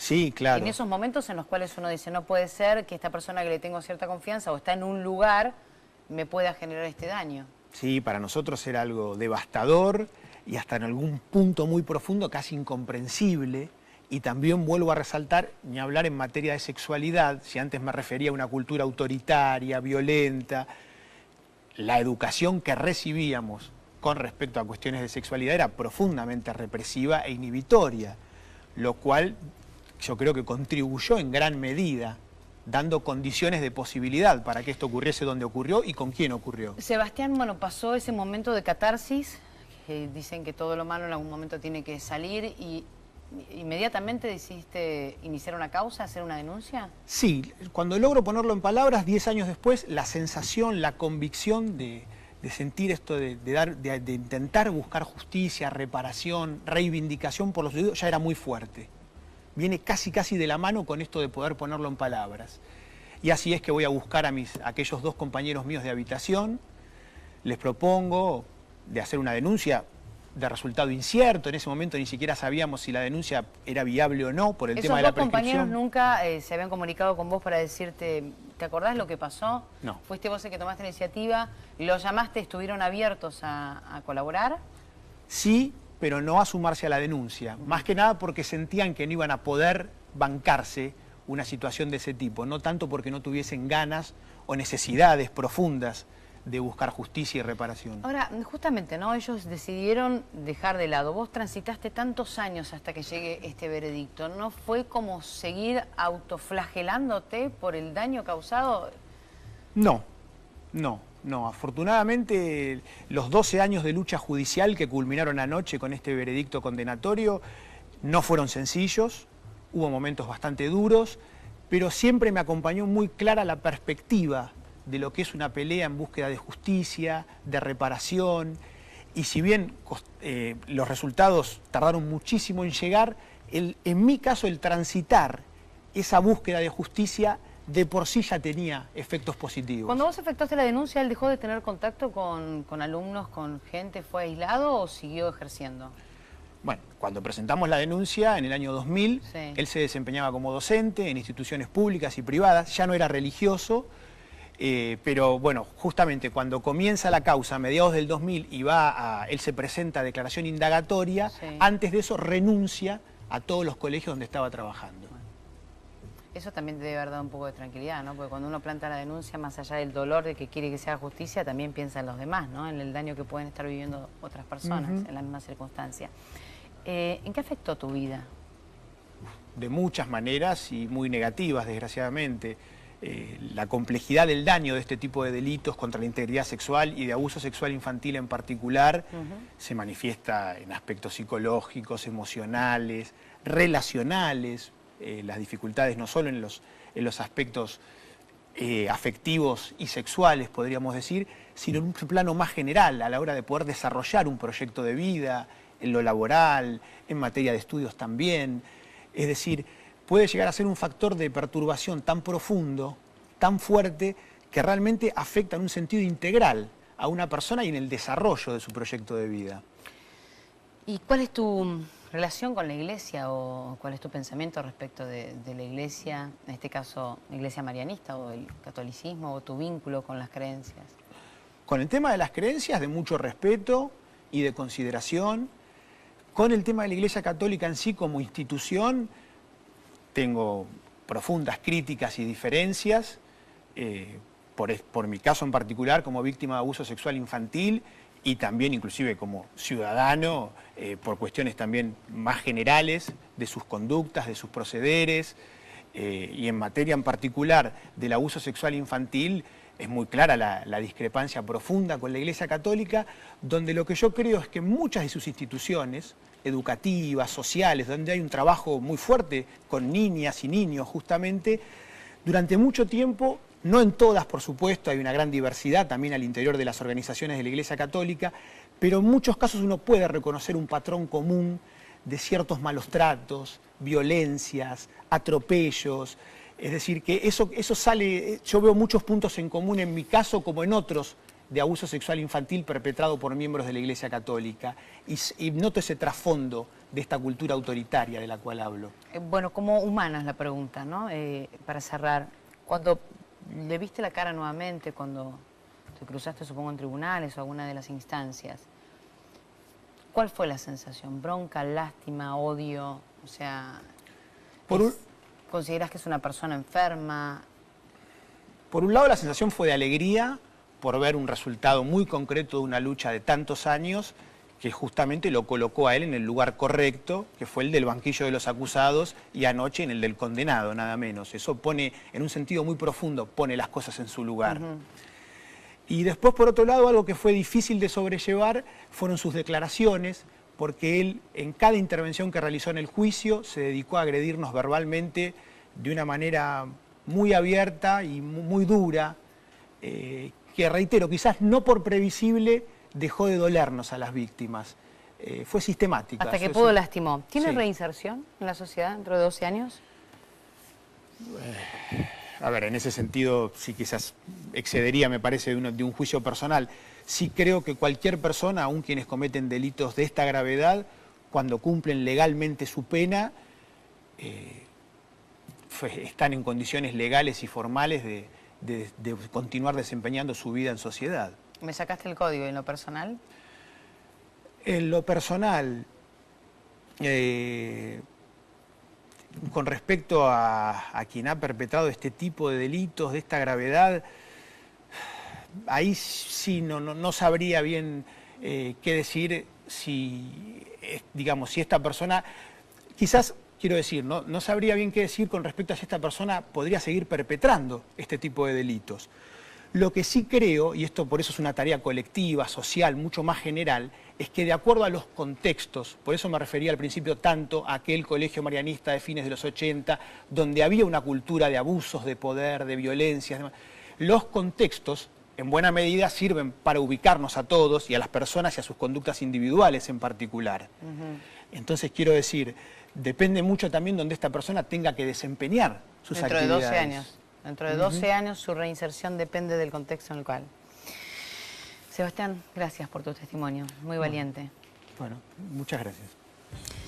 Sí, claro. En esos momentos en los cuales uno dice, no puede ser que esta persona que le tengo cierta confianza o está en un lugar me pueda generar este daño. Sí, para nosotros era algo devastador y hasta en algún punto muy profundo casi incomprensible. Y también vuelvo a resaltar, ni hablar en materia de sexualidad, si antes me refería a una cultura autoritaria, violenta, la educación que recibíamos con respecto a cuestiones de sexualidad era profundamente represiva e inhibitoria, lo cual yo creo que contribuyó en gran medida, dando condiciones de posibilidad para que esto ocurriese donde ocurrió y con quién ocurrió. Sebastián, bueno, pasó ese momento de catarsis, que dicen que todo lo malo en algún momento tiene que salir, y ¿inmediatamente decidiste iniciar una causa, hacer una denuncia? Sí, cuando logro ponerlo en palabras, 10 años después, la sensación, la convicción de sentir esto, de intentar buscar justicia, reparación, reivindicación por los sucedido, ya era muy fuerte. Viene casi de la mano con esto de poder ponerlo en palabras. Y así es que voy a buscar a aquellos 2 compañeros míos de habitación, les propongo de hacer una denuncia de resultado incierto. En ese momento ni siquiera sabíamos si la denuncia era viable o no por el tema de la prescripción. ¿Esos 2 compañeros nunca se habían comunicado con vos para decirte, ¿te acordás lo que pasó? No. ¿Fuiste vos el que tomaste la iniciativa? ¿Los llamaste, estuvieron abiertos a colaborar? Sí, pero no a sumarse a la denuncia. Más que nada porque sentían que no iban a poder bancarse una situación de ese tipo. No tanto porque no tuviesen ganas o necesidades profundas de buscar justicia y reparación. Ahora, justamente, ¿no? Ellos decidieron dejar de lado. Vos transitaste tantos años hasta que llegue este veredicto. ¿No fue como seguir autoflagelándote por el daño causado? No. Afortunadamente, los 12 años de lucha judicial que culminaron anoche con este veredicto condenatorio no fueron sencillos. Hubo momentos bastante duros, pero siempre me acompañó muy clara la perspectiva de lo que es una pelea en búsqueda de justicia, de reparación, y si bien los resultados tardaron muchísimo en llegar, en mi caso el transitar esa búsqueda de justicia de por sí ya tenía efectos positivos. Cuando vos efectuaste la denuncia, ¿él dejó de tener contacto con alumnos, con gente? ¿Fue aislado o siguió ejerciendo? Bueno, cuando presentamos la denuncia en el año 2000, sí, él se desempeñaba como docente en instituciones públicas y privadas, ya no era religioso. Pero bueno, justamente cuando comienza la causa a mediados del 2000 y él se presenta a declaración indagatoria, sí, antes de eso renuncia a todos los colegios donde estaba trabajando. Eso también te debe haber dado un poco de tranquilidad, ¿no? Porque cuando uno planta la denuncia, más allá del dolor de que quiere que se haga justicia, también piensa en los demás, ¿no? En el daño que pueden estar viviendo otras personas en la misma circunstancia. ¿En qué afectó tu vida? De muchas maneras y muy negativas, desgraciadamente. La complejidad del daño de este tipo de delitos contra la integridad sexual y de abuso sexual infantil en particular se manifiesta en aspectos psicológicos, emocionales, relacionales, las dificultades no solo en los aspectos afectivos y sexuales, podríamos decir, sino en un plano más general a la hora de poder desarrollar un proyecto de vida, en lo laboral, en materia de estudios también. Es decir, puede llegar a ser un factor de perturbación tan profundo, tan fuerte, que realmente afecta en un sentido integral a una persona y en el desarrollo de su proyecto de vida. ¿Y cuál es tu relación con la Iglesia o cuál es tu pensamiento respecto de la Iglesia, en este caso la Iglesia marianista o el catolicismo, o tu vínculo con las creencias? Con el tema de las creencias, de mucho respeto y de consideración. Con el tema de la Iglesia Católica en sí como institución, tengo profundas críticas y diferencias, por mi caso en particular como víctima de abuso sexual infantil y también inclusive como ciudadano, por cuestiones también más generales de sus conductas, de sus procederes, y en materia en particular del abuso sexual infantil, es muy clara la discrepancia profunda con la Iglesia Católica, donde lo que yo creo es que muchas de sus instituciones educativas, sociales, donde hay un trabajo muy fuerte con niñas y niños justamente, durante mucho tiempo, no en todas por supuesto, hay una gran diversidad también al interior de las organizaciones de la Iglesia Católica, pero en muchos casos uno puede reconocer un patrón común de ciertos malos tratos, violencias, atropellos. Es decir, que eso sale, yo veo muchos puntos en común en mi caso como en otros de abuso sexual infantil perpetrado por miembros de la Iglesia Católica. Y noto ese trasfondo de esta cultura autoritaria de la cual hablo. Bueno, como humana es la pregunta, ¿no? Para cerrar, cuando le viste la cara nuevamente, cuando te cruzaste, supongo, en tribunales o alguna de las instancias, ¿cuál fue la sensación? ¿Bronca, lástima, odio? O sea, ¿consideras que es una persona enferma? Por un lado, la sensación fue de alegría por ver un resultado muy concreto de una lucha de tantos años que justamente lo colocó a él en el lugar correcto, que fue el del banquillo de los acusados y anoche en el del condenado, nada menos. Eso pone, en un sentido muy profundo, pone las cosas en su lugar. Y después, por otro lado, algo que fue difícil de sobrellevar fueron sus declaraciones, porque él, en cada intervención que realizó en el juicio, se dedicó a agredirnos verbalmente de una manera muy abierta y muy dura, que reitero, quizás no por previsible, dejó de dolernos a las víctimas. Fue sistemática. Hasta que pudo lastimó. ¿Tiene reinserción en la sociedad dentro de 12 años? A ver, en ese sentido, sí quizás excedería, me parece, de un juicio personal. Sí creo que cualquier persona, aun quienes cometen delitos de esta gravedad, cuando cumplen legalmente su pena, están en condiciones legales y formales de continuar desempeñando su vida en sociedad. ¿Me sacaste el código en lo personal? En lo personal, con respecto a quien ha perpetrado este tipo de delitos, de esta gravedad, ahí sí no sabría bien qué decir si, digamos, si esta persona, quizás, quiero decir, no sabría bien qué decir con respecto a si esta persona podría seguir perpetrando este tipo de delitos. Lo que sí creo, y esto por eso es una tarea colectiva, social, mucho más general, es que de acuerdo a los contextos, por eso me refería al principio tanto a aquel colegio marianista de fines de los 80, donde había una cultura de abusos de poder, de violencia, los contextos en buena medida sirven para ubicarnos a todos y a las personas y a sus conductas individuales en particular. Entonces quiero decir, depende mucho también donde esta persona tenga que desempeñar sus actividades. Dentro de 12 años. Dentro de 12 años su reinserción depende del contexto en el cual. Sebastián, gracias por tu testimonio, muy valiente. Bueno, muchas gracias.